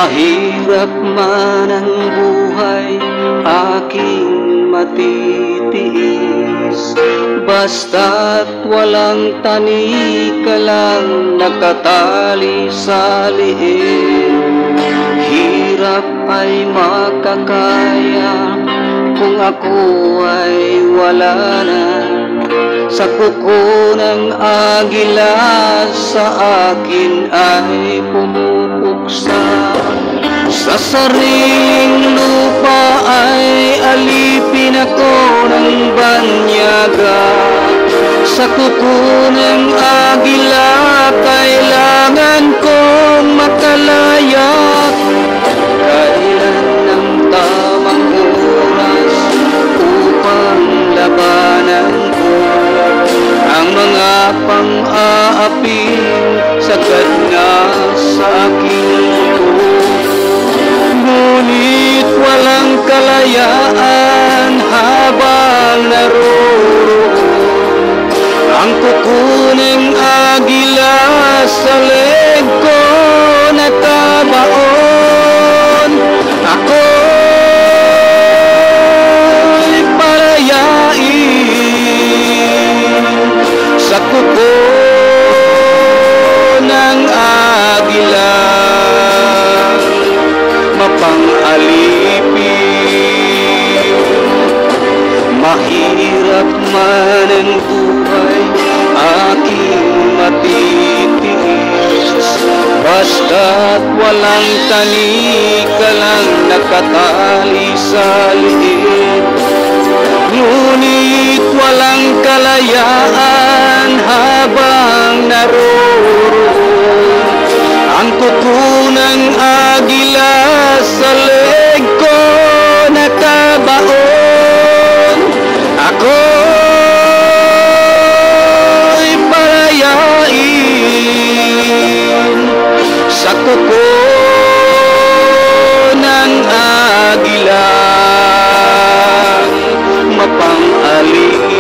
Mahirap man ang buhay, aking matitiis. Basta't walang tani ka lang nakatali sa liig. Hirap ay makakaya kung ako ay wala na. Sa kuko ng agila sa akin ay pumupuksa. Sa saring lupa ay alipin ako ng banyaga. Sa kuko ng agila kailangan kong makalaya. Kailan ang tamang oras upang labanan ko ang mga pang-aaping sagad na sa aking buto. Ngunit walang kalayaan habang naroroon ang kukuning agila sa leg ko nakabaon. Ako'y palayain sa kuko ng agila, mapang-alipin. Mahirap man ang buhay, aking matitiis. Basta't walang tani ka lang nakatali sa liig. Ngunit walang kalayaan habang naroroon ang kuko ng agila sa leg ko nakabaon. Ako'y palayain sa kuko ng agila, mapang-alipin.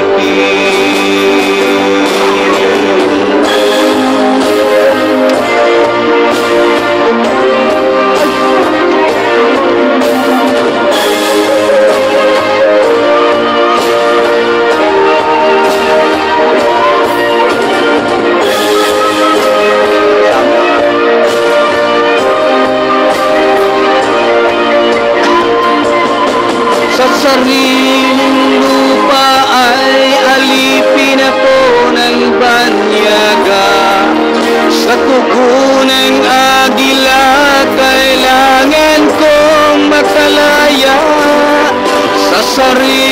Sa sariling lupa ay alipin ako ng banyaga. Sa kuko ng agila kailangan kong makalaya. Sa sarili